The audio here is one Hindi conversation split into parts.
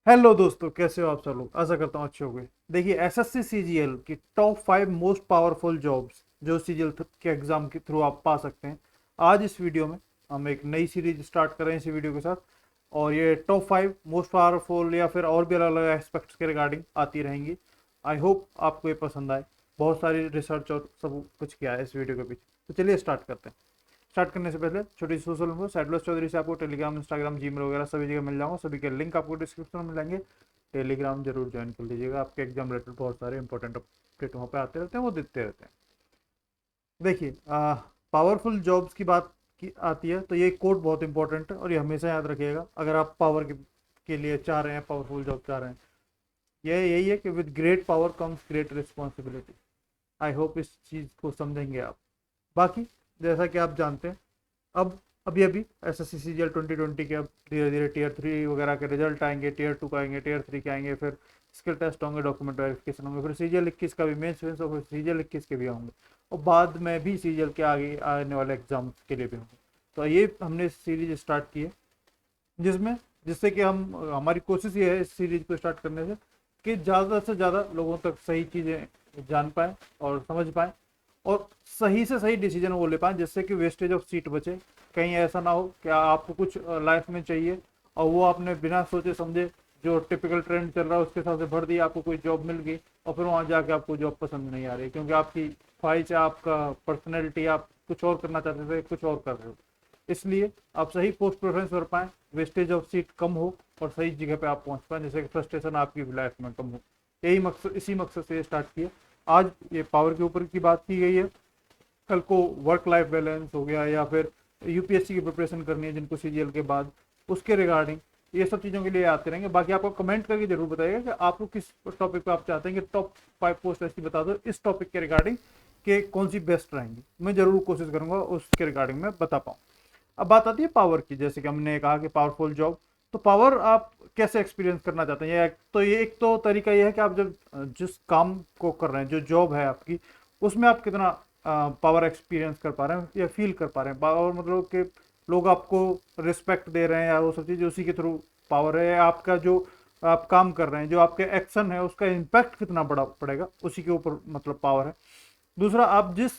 हेलो दोस्तों, कैसे हो आप सब लोग। आशा करता हूँ अच्छे होंगे। देखिए, एसएससी सीजीएल की टॉप 5 मोस्ट पावरफुल जॉब्स जो सीजीएल के एग्जाम के थ्रू आप पा सकते हैं। आज इस वीडियो में हम एक नई सीरीज स्टार्ट कर रहे हैं इसी वीडियो के साथ। और ये टॉप 5 मोस्ट पावरफुल या फिर और भी अलग अलग एस्पेक्ट्स के रिगार्डिंग आती रहेंगी। आई होप आपको ये पसंद आए। बहुत सारी रिसर्च और सब कुछ किया है इस वीडियो के पीछे। तो चलिए स्टार्ट करते हैं। स्टार्ट करने से पहले छोटी सी सोशल इन्फो, सैडलस चौधरी से आपको टेलीग्राम, इंस्टाग्राम, जीमेल वगैरह सभी जगह मिल जाऊंगा। सभी के लिंक आपको डिस्क्रिप्शन में मिलेंगे। टेलीग्राम जरूर ज्वाइन कर लीजिएगा। आपके एग्जाम रिलेटेड बहुत सारे इंपॉर्टेंट अपडेट वहाँ पे आते रहते हैं, वो देते रहते हैं। देखिए, पावरफुल जॉब्स की बात की आती है तो ये कोड बहुत इंपॉर्टेंट है और ये हमेशा याद रखिएगा अगर आप पावर के लिए चाह रहे हैं, पावरफुल जॉब चाह रहे हैं। ये यही है कि with great power comes great responsibility. I hope इस चीज़ को समझेंगे आप। बाकी जैसा कि आप जानते हैं, अब अभी अभी एस एस सी सी जी एल 2020 के अब धीरे धीरे टीयर 3 वगैरह के रिजल्ट आएंगे, टीयर 2 का आएंगे, टीयर 3 के आएंगे, फिर स्किल टेस्ट होंगे, डॉक्यूमेंट वेरिफिकेशन होंगे, फिर CGL 21 का भी मेंस वेंस और फिर CGL 21 के भी होंगे। और बाद में भी CGL के आगे आने वाले एग्जाम के लिए भी होंगे। तो ये हमने सीरीज स्टार्ट की है जिसमें जिससे कि हम हमारी कोशिश ये है इस सीरीज को स्टार्ट करने से कि ज़्यादा से ज़्यादा लोगों तक सही चीज़ें जान पाएँ और समझ पाएँ और सही से सही डिसीजन वो ले पाएँ, जिससे कि वेस्टेज ऑफ सीट बचे। कहीं ऐसा ना हो कि आपको कुछ लाइफ में चाहिए और वो आपने बिना सोचे समझे जो टिपिकल ट्रेंड चल रहा है उसके हिसाब से भर दिया, आपको कोई जॉब मिल गई और फिर वहाँ जाके आपको जॉब पसंद नहीं आ रही क्योंकि आपकी ख्वाहिश है, आपका पर्सनैलिटी, आप कुछ और करना चाहते थे, कुछ और कर रहे हो। इसलिए आप सही पोस्ट प्रेफरेंस कर पाएँ, वेस्टेज ऑफ सीट कम हो और सही जगह पे आप पहुंच पाएँ, जिससे कि फ्रस्ट्रेशन आपकी लाइफ में कम हो। यही मकसद, इसी मकसद से ये स्टार्ट किया। आज ये पावर के ऊपर की बात की गई है। कल को वर्क लाइफ बैलेंस हो गया या फिर यूपीएससी की प्रिपरेशन करनी है जिनको सीजीएल के बाद, उसके रिगार्डिंग ये सब चीज़ों के लिए आते रहेंगे। बाकी आपको कमेंट करके जरूर बताइएगा कि आपको किस टॉपिक पे आप चाहते हैं कि टॉप 5 पोस्ट ऐसी बता दो इस टॉपिक के रिगार्डिंग कि कौन सी बेस्ट रहेंगी। मैं जरूर कोशिश करूंगा उसके रिगार्डिंग में बता पाऊँ। अब बात आती है पावर की, जैसे कि हमने कहा कि पावरफुल जॉब। तो पावर आप कैसे एक्सपीरियंस करना चाहते हैं? ये एक तो तरीका ये है कि आप जब जिस काम को कर रहे हैं, जो जॉब है आपकी, उसमें आप कितना पावर एक्सपीरियंस कर पा रहे हैं या फील कर पा रहे हैं। पावर मतलब कि लोग आपको रिस्पेक्ट दे रहे हैं या वो सब चीज़, उसी के थ्रू पावर है। आपका जो आप काम कर रहे हैं, जो आपके एक्शन है, उसका इम्पैक्ट कितना बड़ा पड़ेगा, उसी के ऊपर मतलब पावर है। दूसरा, आप जिस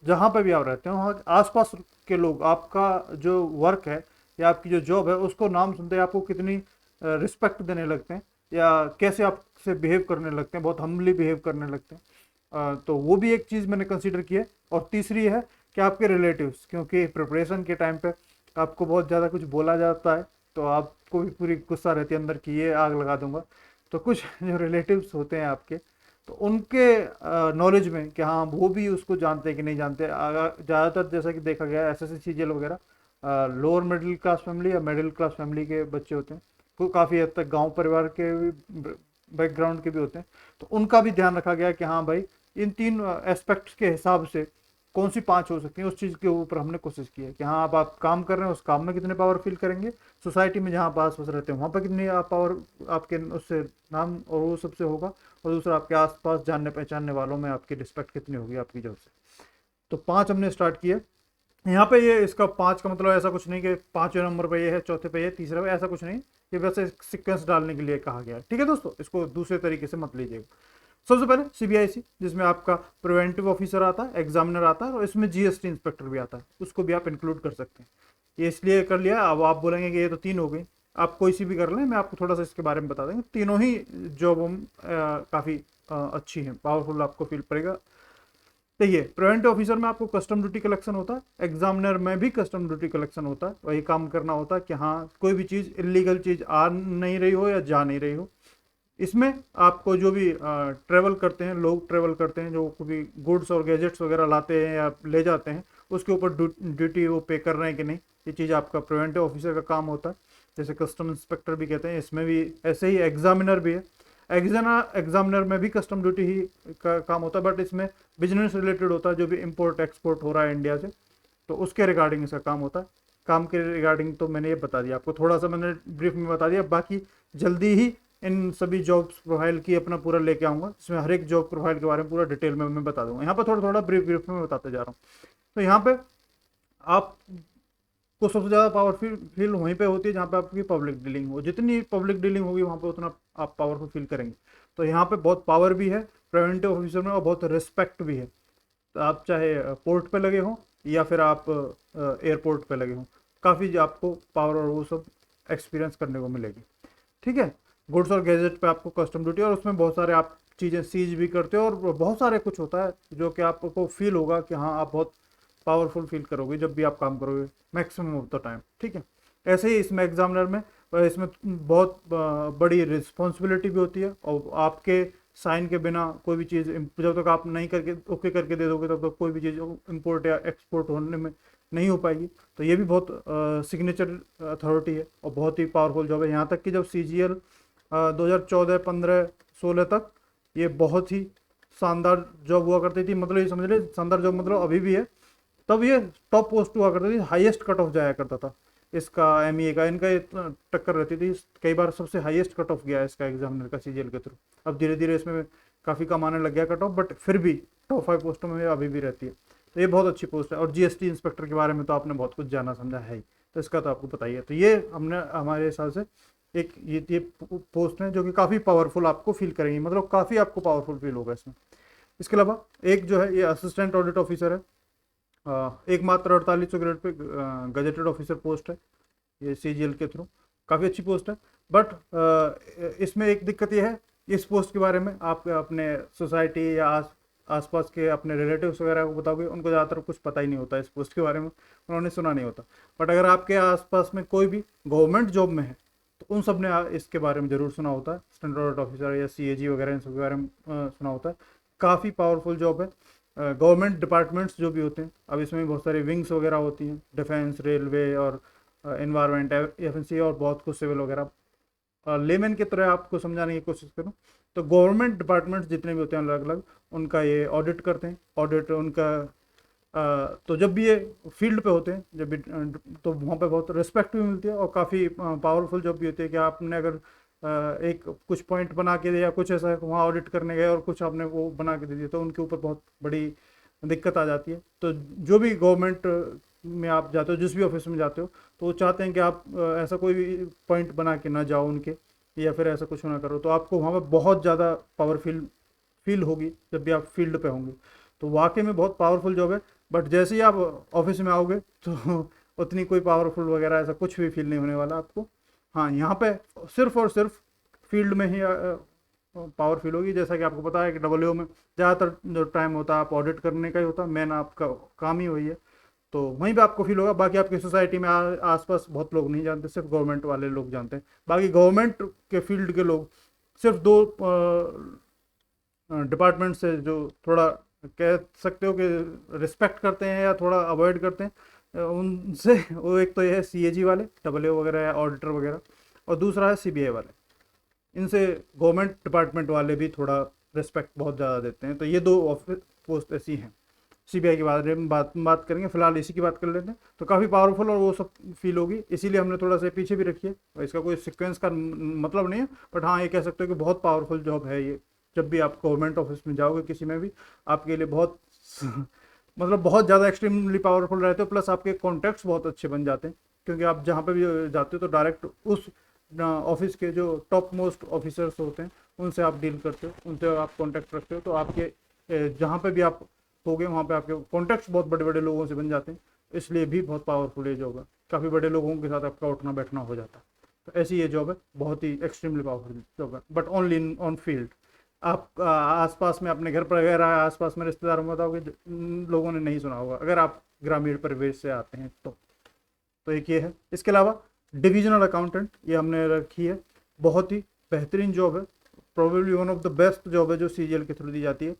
जहाँ पे भी आप रहते हैं वहाँ आसपास के लोग आपका जो वर्क है या आपकी जो जॉब है उसको नाम सुनते हैं आपको कितनी रिस्पेक्ट देने लगते हैं या कैसे आपसे बिहेव करने लगते हैं, बहुत हम्बली बिहेव करने लगते हैं। तो वो भी एक चीज़ मैंने कंसिडर की है। और तीसरी है कि आपके रिलेटिव्स, क्योंकि प्रिपरेशन के टाइम पे आपको बहुत ज़्यादा कुछ बोला जाता है तो आपको भी पूरी गुस्सा रहती है अंदर की ये आग लगा दूंगा। तो कुछ जो रिलेटिव्स होते हैं आपके, तो उनके नॉलेज में कि हाँ वो भी उसको जानते हैं कि नहीं जानते। ज़्यादातर जैसा कि देखा गया है एसएससी सीजीएल वगैरह लोअर मिडिल क्लास फैमिली या मिडिल क्लास फैमिली के बच्चे होते हैं, को काफ़ी हद तक गांव परिवार के बैकग्राउंड के भी होते हैं। तो उनका भी ध्यान रखा गया है कि हाँ भाई, इन 3 एस्पेक्ट्स के हिसाब से कौन सी 5 हो सकती हैं, उस चीज़ के ऊपर हमने कोशिश की है कि हाँ आप काम कर रहे हैं, उस काम में कितने पावर फील करेंगे, सोसाइटी में जहाँ पास पास रहते हैं वहाँ पर कितनी आप पावर आपके उससे नाम और वो सबसे होगा। और दूसरा, आपके आसपास जानने पहचानने वालों में आपकी रिस्पेक्ट कितनी होगी आपकी जॉब से। तो 5 हमने स्टार्ट किए। यहाँ पे ये इसका 5 का मतलब ऐसा कुछ नहीं कि 5वें नंबर पे ये है, चौथे पे ये, तीसरे पे, ऐसा कुछ नहीं। ये वैसे सीक्वेंस डालने के लिए कहा गया है। ठीक है दोस्तों, इसको दूसरे तरीके से मत लीजिएगा। सबसे पहले सीबीआईसी, जिसमें आपका प्रिवेंटिव ऑफिसर आता है, एग्जामिनर आता है और इसमें जीएसटी इंस्पेक्टर भी आता है, उसको भी आप इंक्लूड कर सकते हैं। ये इसलिए कर लिया। अब आप बोलेंगे कि ये तो 3 हो गई, आप कोई सी भी कर लें, मैं आपको थोड़ा सा इसके बारे में बता देंगे। तीनों ही जॉब हम काफ़ी अच्छी हैं, पावरफुल आपको फील पड़ेगा। देखिए, प्रिवेंटिव ऑफिसर में आपको कस्टम ड्यूटी कलेक्शन होता है, एग्जामिनर में भी कस्टम ड्यूटी कलेक्शन होता है। वही काम करना होता है कि हाँ कोई भी चीज़, इलीगल चीज़ आ नहीं रही हो या जा नहीं रही हो। इसमें आपको जो भी ट्रेवल करते हैं, लोग ट्रेवल करते हैं, जो भी गुड्स और गैजेट्स वगैरह लाते हैं या ले जाते हैं, उसके ऊपर ड्यूटी वो पे कर रहे हैं कि नहीं, ये चीज़ आपका प्रिवेंटिव ऑफिसर का काम होता है। जैसे कस्टम इंस्पेक्टर भी कहते हैं, इसमें भी ऐसे ही एग्जामिनर भी है। एग्जामिनर में भी कस्टम ड्यूटी ही का काम होता है, बट इसमें बिजनेस रिलेटेड होता है, जो भी इम्पोर्ट एक्सपोर्ट हो रहा है इंडिया से, तो उसके रिगार्डिंग इसका काम होता है। काम के रिगार्डिंग तो मैंने ये बता दिया आपको, थोड़ा सा मैंने ब्रीफ में बता दिया। बाकी जल्दी ही इन सभी जॉब्स प्रोफाइल की अपना पूरा लेके आऊँगा, जिसमें हर एक जॉब प्रोफाइल के बारे में पूरा डिटेल में मैं बता दूंगा। यहाँ पर थोड़ा थोड़ा ब्रीफ ब्रीफ में बताते जा रहा हूँ। तो यहाँ पे आप आपको सबसे ज़्यादा पावरफुल फील वहीं पे होती है जहाँ पे आपकी पब्लिक डीलिंग हो। जितनी पब्लिक डीलिंग होगी वहाँ पे उतना आप पावरफुल फील करेंगे। तो यहाँ पे बहुत पावर भी है प्रिवेंटिव ऑफिसर में और बहुत रिस्पेक्ट भी है। तो आप चाहे पोर्ट पे लगे हों या फिर आप एयरपोर्ट पे लगे हों, काफ़ी आपको पावर और वो सब एक्सपीरियंस करने को मिलेगी। ठीक है। गुड्स और गैजेट पे आपको कस्टम ड्यूटी, और उसमें बहुत सारे आप चीज़ें सीज भी करते हो और बहुत सारे कुछ होता है जो कि आपको फील होगा कि हाँ आप बहुत पावरफुल फील करोगे जब भी आप काम करोगे मैक्सिमम ऑफ द टाइम। ठीक है। ऐसे ही इसमें एग्जामिनर में इसमें बहुत बड़ी रिस्पॉन्सिबिलिटी भी होती है, और आपके साइन के बिना कोई भी चीज़ जब तक आप नहीं करके ओके करके दे दोगे तब तक कोई भी चीज़ इम्पोर्ट या एक्सपोर्ट होने में नहीं हो पाएगी। तो ये भी बहुत सिग्नेचर अथॉरिटी है और बहुत ही पावरफुल जॉब है। यहाँ तक कि जब CGL 2014, 15, 16 तक ये बहुत ही शानदार जॉब हुआ करती थी। मतलब ये समझ लीजिए शानदार जॉब मतलब अभी भी है, तब ये टॉप पोस्ट हुआ करती थी, हाईएस्ट कट ऑफ जाया करता था इसका, MEA का, इनका टक्कर रहती थी। कई बार सबसे हाईएस्ट कट ऑफ गया है इसका एग्जामिनर का CGL के थ्रू। अब धीरे धीरे इसमें काफ़ी कम आने लग गया कट ऑफ, बट फिर भी टॉप 5 पोस्टों में अभी भी रहती है। तो ये बहुत अच्छी पोस्ट है। और GST इंस्पेक्टर के बारे में तो आपने बहुत कुछ जाना समझा है ही, तो इसका तो आपको पता ही है। तो ये हमने हमारे हिसाब से एक ये पोस्ट है जो कि काफ़ी पावरफुल आपको फील करेंगी, मतलब काफ़ी आपको पावरफुल फील होगा इसमें। इसके अलावा एक जो है ये असिस्टेंट ऑडिट ऑफिसर है, एक मात्र 4800 grade pay gazetted officer post है ये CGL के थ्रू। काफ़ी अच्छी पोस्ट है, बट इसमें एक दिक्कत ये है, इस पोस्ट के बारे में आप अपने सोसाइटी या आसपास के अपने रिलेटिव्स वगैरह को बताओगे, उनको ज़्यादातर कुछ पता ही नहीं होता इस पोस्ट के बारे में, उन्होंने सुना नहीं होता। बट अगर आपके आसपास में कोई भी गवर्नमेंट जॉब में है तो उन सब ने इसके बारे में ज़रूर सुना होता है। स्टैंडर्ड ऑडिट ऑफिसर या CAG वगैरह इन सब के बारे में सुना होता है। काफ़ी पावरफुल जॉब है। गवर्नमेंट डिपार्टमेंट्स जो भी होते हैं, अब इसमें बहुत सारे विंग्स वगैरह होती हैं, डिफेंस, रेलवे और एनवायरमेंट, FNC और बहुत कुछ सिविल वगैरह। लेमैन की तरह आपको समझाने की कोशिश करूँ तो गवर्नमेंट डिपार्टमेंट्स जितने भी होते हैं अलग अलग, उनका ये ऑडिट करते हैं। ऑडिट उनका तो जब भी ये फील्ड पे होते हैं, जब भी तो वहाँ पे बहुत रिस्पेक्ट भी मिलती है और काफ़ी पावरफुल जॉब भी होती है कि आपने अगर एक कुछ पॉइंट बना के दिया, कुछ ऐसा वहाँ ऑडिट करने गए और कुछ आपने वो बना के दे दिया, तो उनके ऊपर बहुत बड़ी दिक्कत आ जाती है। तो जो भी गवर्नमेंट में आप जाते हो, जिस भी ऑफिस में जाते हो, तो वो चाहते हैं कि आप ऐसा कोई भी पॉइंट बना के ना जाओ उनके, या फिर ऐसा कुछ ना करो। तो आपको वहाँ पर बहुत ज़्यादा पावरफुल फील होगी जब भी आप फील्ड पे होंगे। तो वाकई में बहुत पावरफुल जॉब है। बट जैसे ही आप ऑफिस में आओगे तो उतनी कोई पावरफुल वगैरह ऐसा कुछ भी फील नहीं होने वाला आपको। हाँ, यहाँ पे सिर्फ और सिर्फ फील्ड में ही पावर फील होगी। जैसा कि आपको पता है कि WO में ज़्यादातर जो टाइम होता है आप ऑडिट करने का ही होता है, मेन आपका काम ही वही है। तो वहीं पे आपको फील होगा। बाकी आपकी सोसाइटी में आसपास बहुत लोग नहीं जानते, सिर्फ गवर्नमेंट वाले लोग जानते हैं। बाकी गवर्नमेंट के फील्ड के लोग सिर्फ 2 डिपार्टमेंट से जो थोड़ा कह सकते हो कि रिस्पेक्ट करते हैं या थोड़ा अवॉइड करते हैं उनसे, वो एक तो ये है CAG वाले, WO वगैरह या ऑडिटर वगैरह, और दूसरा है CBI वाले। इनसे गवर्नमेंट डिपार्टमेंट वाले भी थोड़ा रिस्पेक्ट बहुत ज़्यादा देते हैं। तो ये 2 ऑफिस पोस्ट ऐसी हैं। CBI के बारे में बात करेंगे, फिलहाल इसी की बात कर लेते हैं। तो काफ़ी पावरफुल और वो सब फील होगी, इसीलिए हमने थोड़ा सा पीछे भी रखी है। और इसका कोई सिक्वेंस का मतलब नहीं है, बट हाँ ये कह सकते हो कि बहुत पावरफुल जॉब है ये। जब भी आप गवर्नमेंट ऑफिस में जाओगे किसी में भी, आपके लिए बहुत मतलब बहुत ज़्यादा एक्सट्रीमली पावरफुल रहते हो। प्लस आपके कॉन्टैक्ट्स बहुत अच्छे बन जाते हैं, क्योंकि आप जहाँ पे भी जाते हो तो डायरेक्ट उस ऑफिस के जो टॉप मोस्ट ऑफिसर्स होते हैं उनसे आप डील करते हो, उनसे आप कॉन्टैक्ट रखते हो। तो आपके जहाँ पे भी आप होगे वहाँ पे आपके कॉन्टैक्ट्स बहुत बड़े बड़े लोगों से बन जाते हैं, इसलिए भी बहुत पावरफुल ये जॉब है। काफ़ी बड़े लोगों के साथ आपका उठना बैठना हो जाता है। तो ऐसी ये जॉब है, बहुत ही एक्सट्रीमली पावरफुल जॉब है, बट ओनली ऑन फील्ड। आप आसपास में अपने घर पर वगैरह आसपास में रिश्तेदारों में बताओगे, लोगों ने नहीं सुना होगा अगर आप ग्रामीण परिवेश से आते हैं तो एक ये है। इसके अलावा डिविजनल अकाउंटेंट ये हमने रखी है, बहुत ही बेहतरीन जॉब है, probably one of the best job है जो CGL के थ्रू दी जाती है।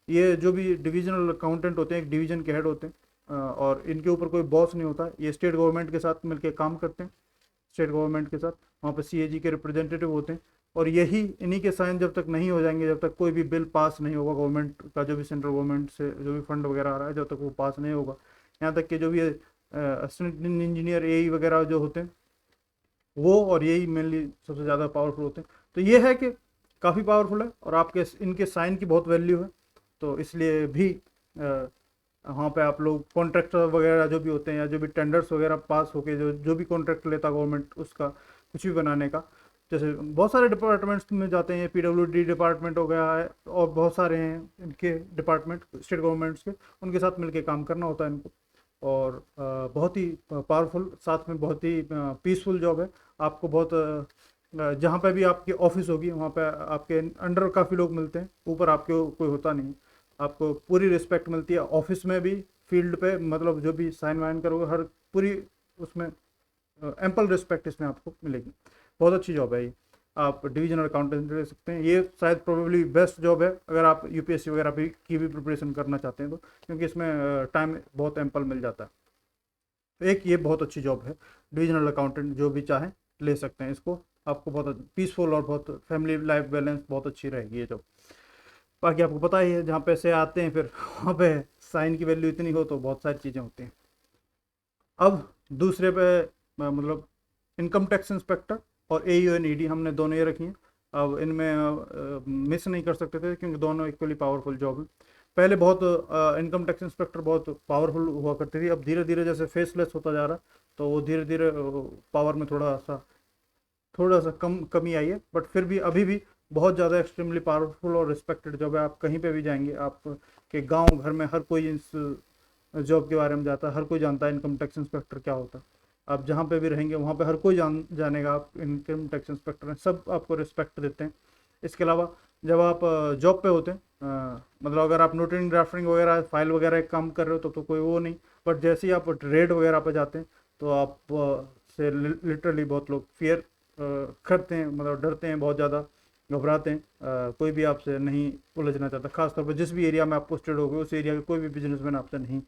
ये जो भी डिविजनल अकाउंटेंट होते हैं एक डिवीजन के हेड होते हैं, और इनके ऊपर कोई बॉस नहीं होता। ये स्टेट गवर्नमेंट के साथ मिलकर काम करते हैं, स्टेट गवर्नमेंट के साथ वहाँ पर CAG के रिप्रेजेंटेटिव होते हैं। और यही इन्हीं के साइन जब तक नहीं हो जाएंगे, जब तक कोई भी बिल पास नहीं होगा गवर्नमेंट का, जो भी सेंट्रल गवर्नमेंट से जो भी फंड वगैरह आ रहा है, जब तक वो पास नहीं होगा, यहाँ तक कि जो भी असिस्टेंट इंजीनियर AE वगैरह जो होते हैं वो और यही मेनली सबसे ज़्यादा पावरफुल होते हैं। तो ये है कि काफ़ी पावरफुल है और आपके इनके साइन की बहुत वैल्यू है। तो इसलिए भी वहाँ पे आप लोग कॉन्ट्रैक्टर वगैरह जो भी होते हैं या जो भी टेंडर्स वगैरह पास होके जो जो भी कॉन्ट्रैक्ट लेता गवर्नमेंट उसका कुछ भी बनाने का, जैसे बहुत सारे डिपार्टमेंट्स में जाते हैं, PWD डिपार्टमेंट हो गया है और बहुत सारे हैं इनके डिपार्टमेंट स्टेट गवर्नमेंट्स के, उनके साथ मिलके काम करना होता है इनको। और बहुत ही पावरफुल, साथ में बहुत ही पीसफुल जॉब है। आपको बहुत जहाँ पे भी आपकी ऑफिस होगी वहाँ पे आपके अंडर काफ़ी लोग मिलते हैं, ऊपर आपके कोई होता नहीं। आपको पूरी रिस्पेक्ट मिलती है ऑफिस में भी, फील्ड पे, मतलब जो भी साइन वाइन करोगे हर पूरी उसमें एम्पल रिस्पेक्ट इसमें आपको मिलेगी। बहुत अच्छी जॉब है ये। आप डिविजनल अकाउंटेंट ले सकते हैं, ये शायद प्रोबेबली बेस्ट जॉब है अगर आप UPSC वगैरह भी की भी प्रिपरेशन करना चाहते हैं तो, क्योंकि इसमें टाइम बहुत एम्पल मिल जाता है। तो एक ये बहुत अच्छी जॉब है, डिविजनल अकाउंटेंट जो भी चाहें ले सकते हैं इसको। आपको बहुत पीसफुल और बहुत फैमिली लाइफ बैलेंस बहुत अच्छी रहेगी ये जॉब। बाकी आपको पता ही है जहाँ पैसे आते हैं फिर वहाँ पे साइन की वैल्यू इतनी हो तो बहुत सारी चीज़ें होती हैं। अब दूसरे पे मतलब इनकम टैक्स इंस्पेक्टर और AU एंड ED हमने दोनों ये रखी हैं। अब इनमें मिस नहीं कर सकते थे क्योंकि दोनों इक्वली पावरफुल जॉब है। पहले बहुत इनकम टैक्स इंस्पेक्टर बहुत पावरफुल हुआ करती थी, अब धीरे धीरे जैसे फेसलेस होता जा रहा तो वो धीरे धीरे पावर में थोड़ा सा कमी आई है, बट फिर भी अभी भी बहुत ज़्यादा एक्सट्रीमली पावरफुल और रिस्पेक्टेड जॉब है। आप कहीं पे भी जाएंगे, आप के गांव घर में हर कोई इस जॉब के बारे में जाता है, हर कोई जानता है इनकम टैक्स इंस्पेक्टर क्या होता है। आप जहाँ पे भी रहेंगे वहाँ पे हर कोई जानेगा आप इनकम टैक्स इंस्पेक्टर हैं, सब आपको रिस्पेक्ट देते हैं। इसके अलावा जब आप जॉब पे होते हैं, मतलब अगर आप नोटरी ड्राफ्टिंग वगैरह फाइल वगैरह काम कर रहे हो तो कोई वो नहीं, बट जैसे ही आप रेड वगैरह पे जाते हैं तो आप से लिटरली बहुत लोग फियर करते हैं, मतलब डरते हैं, बहुत ज़्यादा घबराते हैं। कोई भी आपसे नहीं उलझना चाहता, खासतौर पर जिस भी एरिया में आप पोस्टेड हो गए उस एरिया का कोई भी बिजनेसमैन आपसे नहीं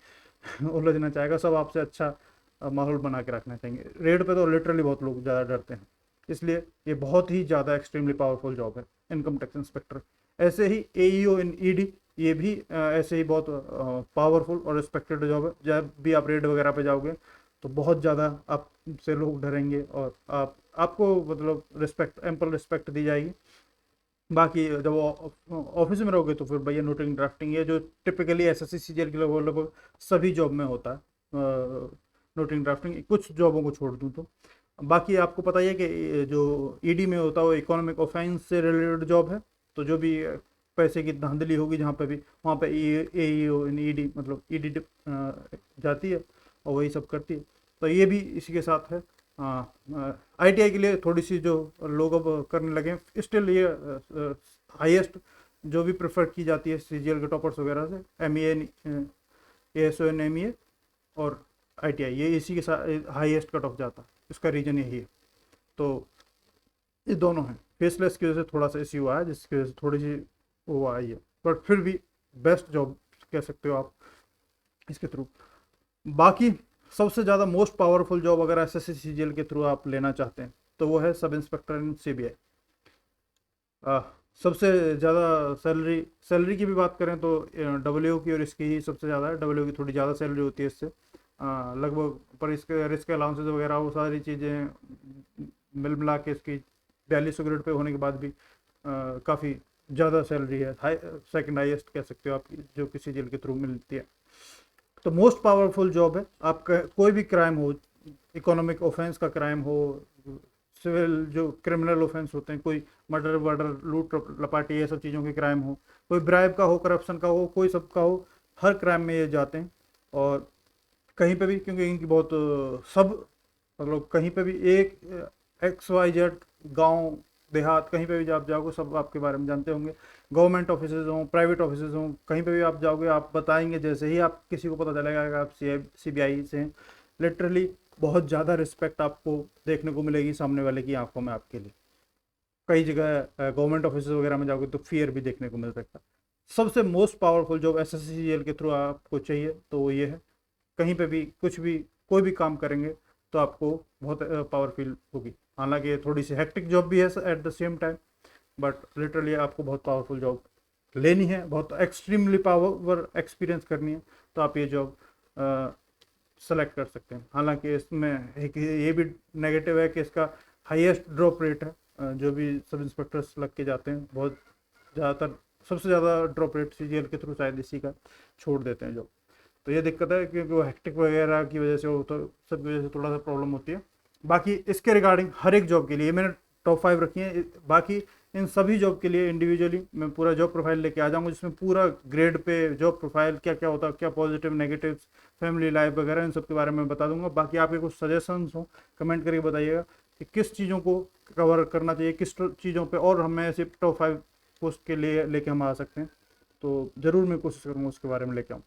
उलझना चाहेगा, सब आपसे अच्छा माहौल बना के रखना चाहेंगे। रेड पे तो लिटरली बहुत लोग ज़्यादा डरते हैं, इसलिए ये बहुत ही ज़्यादा एक्सट्रीमली पावरफुल जॉब है इनकम टैक्स इंस्पेक्टर। ऐसे ही AEO इन ED ये भी ऐसे ही बहुत पावरफुल और रिस्पेक्टेड जॉब है। जब भी आप रेड वगैरह पे जाओगे तो बहुत ज़्यादा आपसे लोग डरेंगे और आपको मतलब रिस्पेक्ट, एम्पल रिस्पेक्ट दी जाएगी। बाकी जब ऑफिस में रहोगे तो फिर भैया नोटिंग ड्राफ्टिंग ये जो टिपिकली SSC CGL के लगभग सभी जॉब में होता है, नोटिंग ड्राफ्टिंग, कुछ जॉबों को छोड़ दूँ तो। बाकी आपको पता ही है कि जो ED में होता है वो इकोनॉमिक ऑफेंस से रिलेटेड जॉब है, तो जो भी पैसे की धांधली होगी जहाँ पे भी वहाँ पे AEO ED मतलब ED जाती है और वही सब करती है। तो ये भी इसी के साथ है। ITI के लिए थोड़ी सी जो लोग अब करने लगे हैं, स्टिल ये हाईएस्ट जो भी प्रेफर की जाती है CGL के टॉपर्स वगैरह से, MEA, ASO एंड MEA और ITI, ये इसी के साथ हाईएस्ट कट ऑफ जाता है। इसका रीजन यही है। तो ये दोनों हैं, फेसलेस की वजह से थोड़ा सा इश्यू आया जिसकी वजह से थोड़ी सी वो आई है, बट फिर भी बेस्ट जॉब कह सकते हो आप इसके थ्रू। बाकी सबसे ज़्यादा मोस्ट पावरफुल जॉब अगर SSC CGL के थ्रू आप लेना चाहते हैं तो वो है सब इंस्पेक्टर इन CBI। सबसे ज़्यादा सैलरी की भी बात करें तो WO की और इसकी ही सबसे ज़्यादा है। WO की थोड़ी ज़्यादा सैलरी होती है इससे लगभग, पर इसके अलाउंसेस वगैरह वो सारी चीज़ें मिल मिला के इसकी 4200 ग्रेड पे होने के बाद भी काफ़ी ज़्यादा सैलरी है, सेकंड हाईएस्ट कह सकते हो आप जो कि CGL के थ्रू मिलती है। तो मोस्ट पावरफुल जॉब है। आपका कोई भी क्राइम हो, इकोनॉमिक ऑफेंस का क्राइम हो, सिविल जो क्रिमिनल ऑफेंस होते हैं, कोई मर्डर वर्डर लूट लपाटी ये सब चीज़ों के क्राइम हो, कोई ब्राइब का हो, करप्शन का हो, कोई सब का हो, हर क्राइम में ये जाते हैं। और कहीं पे भी, क्योंकि इनकी बहुत सब मतलब कहीं पे भी एक XYZ गांव देहात कहीं पे भी आप जाओगे सब आपके बारे में जानते होंगे। गवर्नमेंट ऑफिसेज हों, प्राइवेट ऑफिसेज हों, कहीं पे भी आप जाओगे आप बताएंगे, जैसे ही आप किसी को पता चलेगा कि आप CBI से हैं, लिटरली बहुत ज़्यादा रिस्पेक्ट आपको देखने को मिलेगी सामने वाले की आंखों में आपके लिए। कई जगह गवर्नमेंट ऑफिस वगैरह में जाओगे तो फियर भी देखने को मिल सकता है। सबसे most powerful job SSC CGL के थ्रू आपको चाहिए तो वो ये है। कहीं पे भी कुछ भी कोई भी काम करेंगे तो आपको बहुत पावरफुल होगी। हालांकि थोड़ी सी हेक्टिक जॉब भी है at the same time, but literally आपको बहुत पावरफुल जॉब लेनी है, बहुत एक्सट्रीमली पावर एक्सपीरियंस करनी है तो आप ये जॉब सेलेक्ट कर सकते हैं। हालांकि इसमें एक ये भी नेगेटिव है कि इसका हाईएस्ट ड्रॉप रेट है। जो भी सब इंस्पेक्टर्स लग के जाते हैं बहुत ज़्यादातर सबसे ज़्यादा ड्रॉप रेट CGL के थ्रू शायद इसी का छोड़ देते हैं जॉब। तो ये दिक्कत है क्योंकि वो हेक्टिक वगैरह की वजह से वो तो सब वजह से थोड़ा सा प्रॉब्लम होती है। बाकी इसके रिगार्डिंग हर एक जॉब के लिए मैंने टॉप 5 रखी है। बाकी इन सभी जॉब के लिए इंडिविजुअली मैं पूरा जॉब प्रोफाइल लेके आ जाऊंगा, जिसमें पूरा ग्रेड पे जॉब प्रोफाइल क्या क्या होता है, क्या पॉजिटिव नेगेटिव्स, फैमिली लाइफ वगैरह इन सब के बारे में बता दूंगा। बाकी आपके कुछ सजेशंस हो कमेंट करके बताइएगा कि किस चीज़ों को कवर करना चाहिए, किस चीज़ों पे और हमें ऐसे टॉप 5 पोस्ट के लिए लेके हम आ सकते हैं। तो ज़रूर मैं कोशिश करूँगा उसके बारे में लेके आऊँ।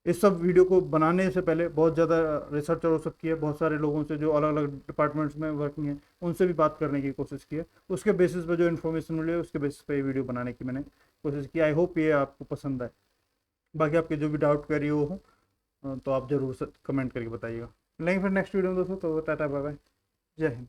इस सब वीडियो को बनाने से पहले बहुत ज़्यादा रिसर्च और सब की है, बहुत सारे लोगों से जो अलग अलग डिपार्टमेंट्स में वर्किंग है उनसे भी बात करने की कोशिश की है। उसके बेसिस पे जो इन्फॉर्मेशन मिली है उसके बेसिस पे ये वीडियो बनाने की मैंने कोशिश की। आई होप ये आपको पसंद आए। बाकी आपके जो भी डाउट क्वेरी हो तो आप ज़रूर कमेंट करके बताइएगा। मिलेंगे फिर नेक्स्ट वीडियो में दोस्तों। तो टाटा बाय बाय, जय हिंद।